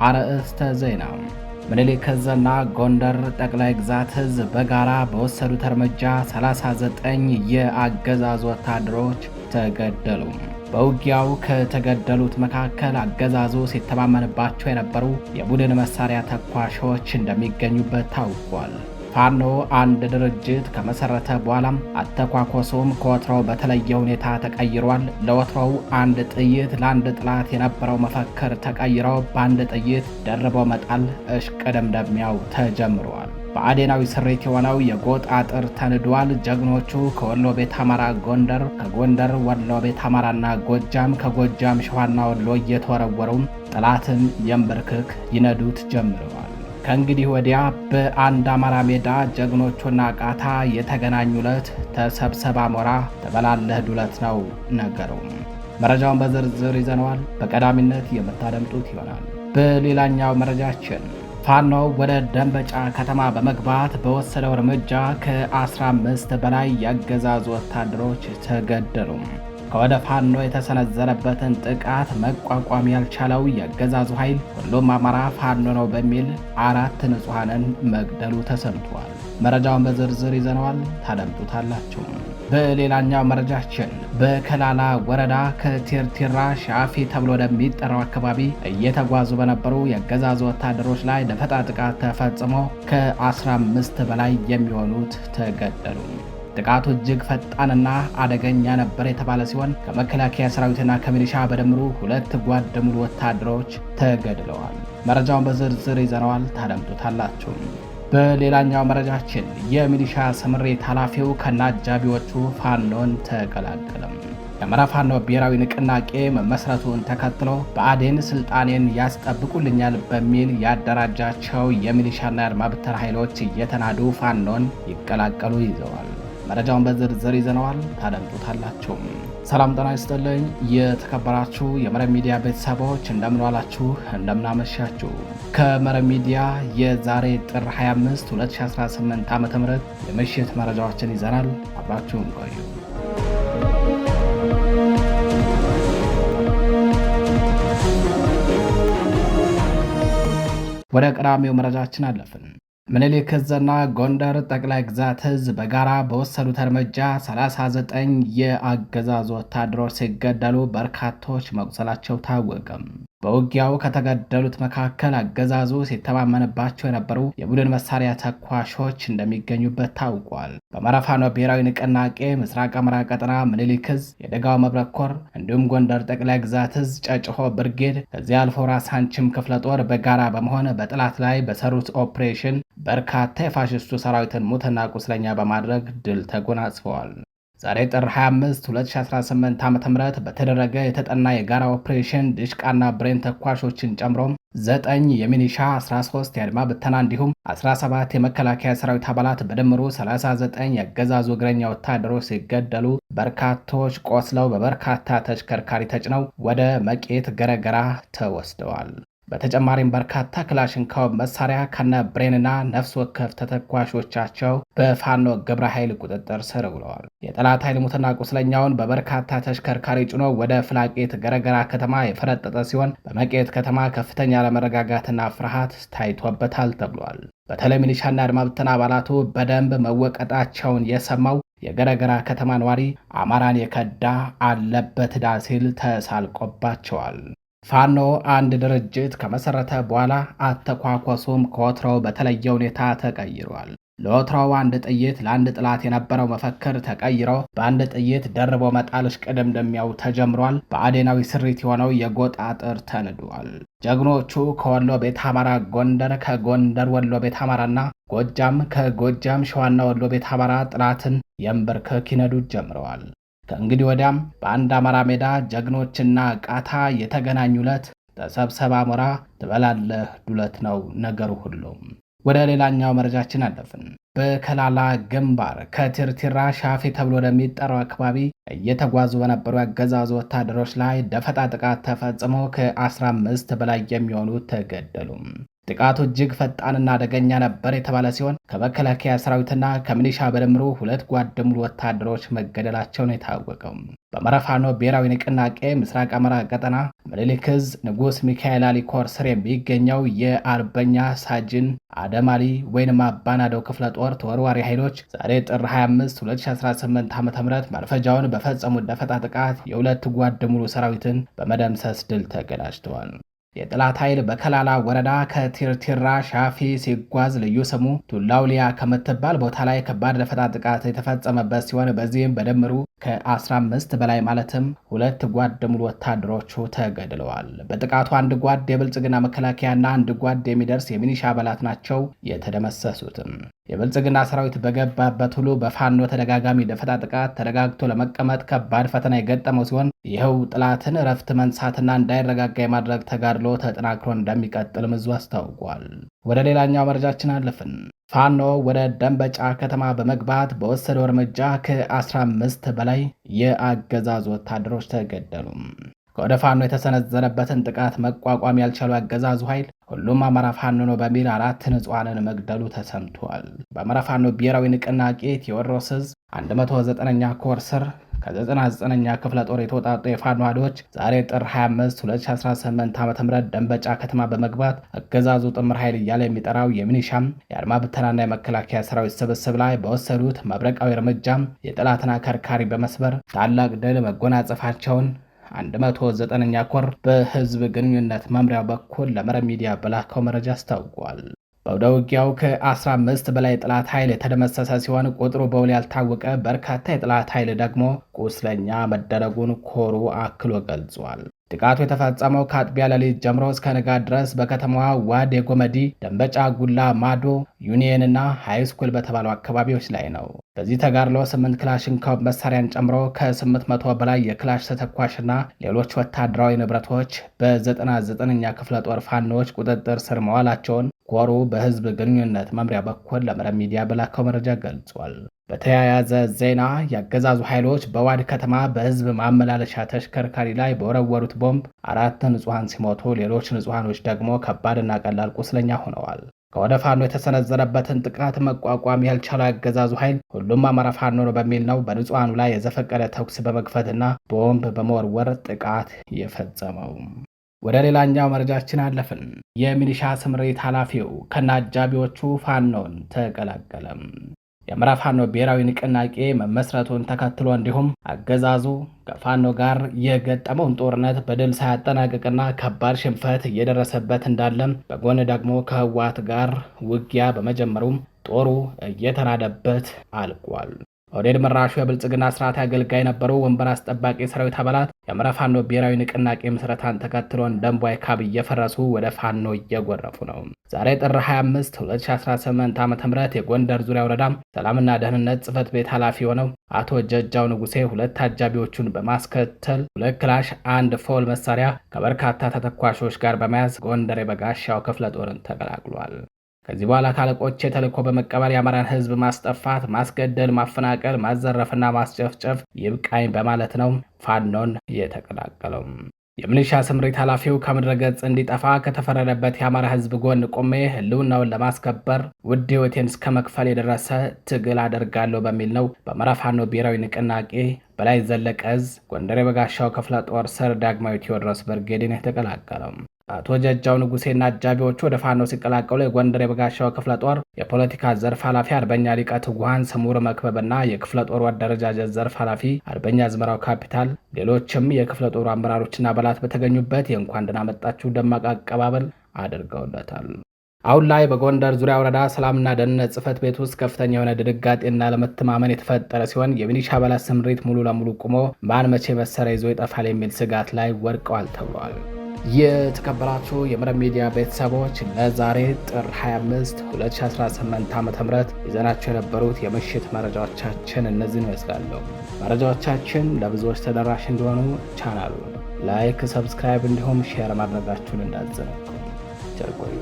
አርዕስተ ዜና። ምኒልክ ዕዝና ጎንደር ጠቅላይ ግዛት ዕዝ በጋራ በወሰዱት እርምጃ 39 የአገዛዙ ወታደሮች ተገደሉ። በውጊያው ከተገደሉት መካከል አገዛዙ ሲተማመንባቸው የነበሩ የቡድን መሳሪያ ተኳሾች እንደሚገኙበት ታውቋል። ፋኖ አንድ ድርጅት ከመሰረተ በኋላም አተኳኮሱም ከወትሮው በተለየ ሁኔታ ተቀይሯል። ለወትሮው አንድ ጥይት ለአንድ ጥላት የነበረው መፈክር ተቀይሮ በአንድ ጥይት ደርበው መጣል እሽቅድምድሚያው ተጀምሯል። በአዴናዊ ስሬት የሆነው የጎጥ አጥር ተንዷል። ጀግኖቹ ከወሎ ቤት አማራ ጎንደር፣ ከጎንደር ወሎ ቤት አማራና ጎጃም፣ ከጎጃም ሸዋና ወሎ እየተወረወሩም ጠላትን የንብርክክ ይነዱት ጀምረዋል። ከእንግዲህ ወዲያ በአንድ አማራ ሜዳ ጀግኖቹና ቃታ የተገናኙለት ተሰብሰባ ሞራ ተበላለህ ዱለት ነው ነገሩ። መረጃውን በዝርዝር ይዘነዋል። በቀዳሚነት የምታደምጡት ይሆናል። በሌላኛው መረጃችን ፋኖ ወደ ደንበጫ ከተማ በመግባት በወሰደው እርምጃ ከ15 በላይ የአገዛዙ ወታደሮች ተገደሉ። ከወደ ፋኖ የተሰነዘረበትን ጥቃት መቋቋም ያልቻለው የአገዛዙ ኃይል ሁሉም አማራ ፋኖ ነው በሚል 4 ንጹሐንን መግደሉ ተሰምቷል። መረጃውን በዝርዝር ይዘነዋል፣ ታደምጡታላችሁ። በሌላኛው መረጃችን በከላላ ወረዳ ከቲርቲራ ሻፊ ተብሎ ወደሚጠራው አካባቢ እየተጓዙ በነበሩ የአገዛዙ ወታደሮች ላይ ደፈጣ ጥቃት ተፈጽሞ ከ15 በላይ የሚሆኑት ተገደሉ። ጥቃቱ እጅግ ፈጣንና አደገኛ ነበር የተባለ ሲሆን ከመከላከያ ሰራዊትና ከሚሊሻ በድምሩ 2 ጓድ ሙሉ ወታደሮች ተገድለዋል። መረጃውን በዝርዝር ይዘነዋል፣ ታደምጡታላችሁ። በሌላኛው መረጃችን የሚሊሻ ስምሪት ኃላፊው ከነአጃቢዎቹ ፋኖን ተቀላቀለም። የአማራ ፋኖ ብሔራዊ ንቅናቄ መመስረቱን ተከትሎ ብአዴን ስልጣኔን ያስጠብቁልኛል በሚል ያደራጃቸው የሚሊሻና የአድማ ብተና ኃይሎች እየተናዱ ፋኖን ይቀላቀሉ ይዘዋል። መረጃውን በዝርዝር ይዘነዋል፣ ታደምጡታላችሁ። ሰላም ጤና ይስጥልኝ። የተከበራችሁ የመረብ ሚዲያ ቤተሰቦች እንደምን ዋላችሁ፣ እንደምን አመሻችሁ። ከመረብ ሚዲያ የዛሬ ጥር 25 2018 ዓ.ም የምሽት መረጃዎችን ይዘናል። አብራችሁን ቆዩ። ወደ ቀዳሚው መረጃችን አለፍን። ምኒልክ ዕዝና ጎንደር ጠቅላይ ግዛት ዕዝ በጋራ በወሰዱት እርምጃ 39 የአገዛዙ ወታደሮች ሲገደሉ በርካቶች መቁሰላቸው ታወቀም። በውጊያው ከተገደሉት መካከል አገዛዙ ሲተማመንባቸው የነበሩ የቡድን መሳሪያ ተኳሾች እንደሚገኙበት ታውቋል። በአማራ ፋኖ ብሔራዊ ንቅናቄ ምስራቅ አማራ ቀጠና ምኒልክ ዕዝ የደጋው መብረቅ ኮር እንዲሁም ጎንደር ጠቅላይ ግዛት ዕዝ ጨጭሆ ብርጌድ ከዚህ አልፎ ራስ አንችም ክፍለ ጦር በጋራ በመሆን በጠላት ላይ በሰሩት ኦፕሬሽን በርካታ የፋሽስቱ ሰራዊትን ሙትና ቁስለኛ በማድረግ ድል ተጎናጽፈዋል። ዛሬ ጥር 25 2018 ዓ.ም በተደረገ የተጠና የጋራ ኦፕሬሽን ድሽቃና ብሬን ተኳሾችን ጨምሮ 9 የሚኒሻ፣ 13 የአድማ ብተና እንዲሁም 17 የመከላከያ ሰራዊት አባላት በድምሩ 39 የአገዛዙ እግረኛ ወታደሮች ሲገደሉ በርካቶች ቆስለው በበርካታ ተሽከርካሪ ተጭነው ወደ መቄት ገረገራ ተወስደዋል። በተጨማሪም በርካታ ክላሽንኮቭ መሳሪያ ከነ ብሬንና ነፍስ ወከፍ ተተኳሾቻቸው በፋኖ ግብረ ኃይል ቁጥጥር ስር ውለዋል። የጠላት ኃይል ሙትና ቁስለኛውን በበርካታ ተሽከርካሪ ጭኖ ወደ ፍላቄት ገረገራ ከተማ የፈረጠጠ ሲሆን በመቄት ከተማ ከፍተኛ ለመረጋጋትና ፍርሃት ታይቶበታል ተብሏል። በተለይ ሚሊሻና አድማ ብተና አባላቱ በደንብ መወቀጣቸውን የሰማው የገረገራ ከተማ ነዋሪ አማራን የከዳ አለበት ዳ ሲል ተሳልቆባቸዋል። ፋኖ አንድ ድርጅት ከመሰረተ በኋላ አተኳኮሱም ከወትሮው በተለየ ሁኔታ ተቀይሯል። ለወትሮው አንድ ጥይት ለአንድ ጥላት የነበረው መፈክር ተቀይሮ በአንድ ጥይት ደርቦ መጣል እሽቅድምድሚያው ተጀምሯል። በአዴናዊ ስሪት የሆነው የጎጥ አጥር ተንዷል። ጀግኖቹ ከወሎ ቤት አማራ ጎንደር፣ ከጎንደር ወሎ ቤት አማራና ጎጃም፣ ከጎጃም ሸዋና ወሎ ቤት አማራ ጥላትን የንብርክክ ይነዱት ጀምረዋል። ከእንግዲህ ወዲያም በአንድ አማራ ሜዳ ጀግኖችና ቃታ የተገናኙለት ተሰብሰባ ሞራ ትበላለህ ዱለት ነው ነገሩ ሁሉም። ወደ ሌላኛው መረጃችን አለፍን። በከላላ ግንባር ከቲርቲራ ሻፊ ተብሎ ወደሚጠራው አካባቢ እየተጓዙ በነበሩ የአገዛዙ ወታደሮች ላይ ደፈጣ ጥቃት ተፈጽሞ ከ15 በላይ የሚሆኑት ተገደሉ። ጥቃቱ እጅግ ፈጣንና አደገኛ ነበር የተባለ ሲሆን ከመከላከያ ሰራዊትና ከሚሊሻ በድምሩ 2 ጓድ ሙሉ ወታደሮች መገደላቸውን የታወቀው በአማራ ፋኖ ብሔራዊ ንቅናቄ ምስራቅ አማራ ቀጠና ምኒልክ ዕዝ ንጉስ ሚካኤል አሊ ኮር ስር የሚገኘው የአርበኛ ሳጅን አደማሊ ወይንም አባናደው ክፍለ ጦር ተወርዋሪ ኃይሎች ዛሬ ጥር 25 2018 ዓ.ም ማርፈጃውን በፈጸሙት ደፈጣ ጥቃት የሁለት ጓድ ሙሉ ሰራዊትን በመደምሰስ ድል ተቀዳጅተዋል። የጠላት ኃይል በከላላ ወረዳ ከቲርቲራ ሻፊ ሲጓዝ ልዩ ስሙ ቱላውሊያ ከምትባል ቦታ ላይ ከባድ ደፈጣ ጥቃት የተፈጸመበት ሲሆን በዚህም በድምሩ ከ15 በላይ ማለትም 2 ጓድ ሙሉ ወታደሮቹ ተገድለዋል። በጥቃቱ 1 ጓድ የብልጽግና መከላከያና 1 ጓድ የሚደርስ የሚኒሻ አባላት ናቸው የተደመሰሱትም። የብልጽግና ሰራዊት በገባበት ሁሉ በፋኖ ተደጋጋሚ ደፈጣ ጥቃት ተረጋግቶ ለመቀመጥ ከባድ ፈተና የገጠመው ሲሆን ይኸው ጥላትን እረፍት መንሳትና እንዳይረጋጋ የማድረግ ተጋድሎ ተጠናክሮ እንደሚቀጥል ምዙ አስታውቋል። ወደ ሌላኛው መረጃችን አለፍን። ፋኖ ወደ ደንበጫ ከተማ በመግባት በወሰደው እርምጃ ከ15 በላይ የአገዛዙ ወታደሮች ተገደሉ። ከወደ ፋኖ የተሰነዘረበትን ጥቃት መቋቋም ያልቻሉ አገዛዙ ኃይል ሁሉም አማራ ፋኖ ነው በሚል 4 ንጹሃንን መግደሉ ተሰምቷል። በአማራ ፋኖ ብሔራዊ ንቅናቄ ቴዎድሮስ ዕዝ 109ኛ ኮር ስር ከ99ኛ ክፍለ ጦር የተወጣጡ የፋኖ ኃይሎች ዛሬ ጥር 25 2018 ዓ.ም ደንበጫ ከተማ በመግባት አገዛዙ ጥምር ኃይል እያለ የሚጠራው የሚኒሻም የአድማ ብተናና የመከላከያ ሰራዊት ስብስብ ላይ በወሰዱት መብረቃዊ እርምጃም የጠላትን አከርካሪ በመስበር ታላቅ ድል መጎናጸፋቸውን 109ኛ ኮር በህዝብ ግንኙነት መምሪያ በኩል ለመረብ ሚዲያ በላከው መረጃ አስታውቋል። በአውደ ውጊያው ከ15 በላይ የጠላት ኃይል የተደመሰሰ ሲሆን ቁጥሩ በውል ያልታወቀ በርካታ የጠላት ኃይል ደግሞ ቁስለኛ መደረጉን ኮሩ አክሎ ገልጿል። ጥቃቱ የተፈጸመው ከአጥቢያ ሌሊት ጀምሮ እስከ ንጋት ድረስ በከተማዋ ዋድ የጎመዲ፣ ደንበጫ፣ ጉላ ማዶ፣ ዩኒየንና ሃይስኩል በተባሉ አካባቢዎች ላይ ነው። በዚህ ተጋድሎ 8 ክላሽንኮቭ መሳሪያን ጨምሮ ከ800 በላይ የክላሽ ተተኳሽና ሌሎች ወታደራዊ ንብረቶች በ99ኛ ክፍለ ጦር ፋኖዎች ቁጥጥር ስር መዋላቸውን ኮሩ በህዝብ ግንኙነት መምሪያ በኩል ለመረብ ሚዲያ በላከው መረጃ ገልጿል። በተያያዘ ዜና የአገዛዙ ኃይሎች በዋድ ከተማ በህዝብ ማመላለሻ ተሽከርካሪ ላይ በወረወሩት ቦምብ 4 ንጹሃን ሲሞቱ ሌሎች ንጹሃኖች ደግሞ ከባድና ቀላል ቁስለኛ ሆነዋል። ከወደ ፋኖ የተሰነዘረበትን ጥቃት መቋቋም ያልቻለው አገዛዙ ኃይል ሁሉም አማራ ፋኖ ነው በሚል ነው በንጹሃኑ ላይ የዘፈቀደ ተኩስ በመክፈትና ቦምብ በመወርወር ጥቃት የፈጸመው። ወደ ሌላኛው መረጃችን አለፍን። የሚሊሻ ስምሪት ኃላፊው ከነአጃቢዎቹ ፋኖን ተቀላቀለም። የአማራ ፋኖ ብሔራዊ ንቅናቄ መመስረቱን ተከትሎ እንዲሁም አገዛዙ ከፋኖ ጋር የገጠመውን ጦርነት በድል ሳያጠናቅቅና ከባድ ሽንፈት እየደረሰበት እንዳለም በጎን ደግሞ ከህወሓት ጋር ውጊያ በመጀመሩም ጦሩ እየተናደበት አልቋል። ኦህዴድ መራሹ የብልጽግና ስርዓት አገልጋይ የነበሩ ወንበር አስጠባቂ ሰራዊት አባላት የአማራ ፋኖ ብሔራዊ ንቅናቄ ምስረታን ተከትሎ ደንቧይ ካብ እየፈረሱ ወደ ፋኖ እየጎረፉ ነው። ዛሬ ጥር 25 2018 ዓ.ም የጎንደር ዙሪያ ወረዳ ሰላምና ደህንነት ጽህፈት ቤት ኃላፊ ሆነው አቶ ጀጃው ንጉሴ 2 አጃቢዎቹን በማስከተል 2 ክላሽ 1 ፎል መሳሪያ ከበርካታ ተተኳሾች ጋር በመያዝ ጎንደር የበጋሻው ክፍለ ጦርን ተቀላቅሏል። ከዚህ በኋላ ካለቆች ተልዕኮ በመቀበል የአማራን ህዝብ ማስጠፋት፣ ማስገደል፣ ማፈናቀል፣ ማዘረፍና ማስጨፍጨፍ ይብቃኝ በማለት ነው ፋኖን የተቀላቀለው። የሚሊሻ ስምሪት ኃላፊው ከምድረ ገጽ እንዲጠፋ ከተፈረደበት የአማራ ህዝብ ጎን ቆሜ ህልውናውን ለማስከበር ውድ ህይወቴን እስከ መክፈል የደረሰ ትግል አደርጋለሁ በሚል ነው በአማራ ፋኖ ብሔራዊ ንቅናቄ በላይ ዘለቀ ዕዝ ጎንደር የበጋሻው ክፍለ ጦር ስር ዳግማዊ ቴዎድሮስ ብርጌድን የተቀላቀለው። አቶ ጀጃው ንጉሴና አጃቢዎቹ ወደ ፋኖ ሲቀላቀሉ የጎንደር የበጋሻው ክፍለ ጦር የፖለቲካ ዘርፍ ኃላፊ አርበኛ ሊቀ ትጉሃን ስሙር መክበብና የክፍለ ጦሩ አደረጃጀት ዘርፍ ኃላፊ አርበኛ አዝመራው ካፒታል ሌሎችም የክፍለ ጦሩ አመራሮችና አባላት በተገኙበት የእንኳን ደህና መጣችሁ ደማቅ አቀባበል አድርገውለታል። አሁን ላይ በጎንደር ዙሪያ ወረዳ ሰላምና ደህንነት ጽህፈት ቤት ውስጥ ከፍተኛ የሆነ ድንጋጤና ለመተማመን የተፈጠረ ሲሆን የሚሊሻ አባላት ስምሪት ሙሉ ለሙሉ ቆሞ ማን መቼ መሳሪያ ይዞ ይጠፋል የሚል ስጋት ላይ ወድቀዋል ተብሏል። የተከበራችሁ የመረብ ሚዲያ ቤተሰቦች ለዛሬ ጥር 25 2018 ዓ.ም ይዘናቸው የነበሩት የምሽት መረጃዎቻችን እነዚህን ይመስላሉ። መረጃዎቻችን ለብዙዎች ተደራሽ እንዲሆኑ ቻናሉን ላይክ፣ ሰብስክራይብ እንዲሁም ሼር ማድረጋችሁን እንዳትዘነጉ። ቸር ቆዩ።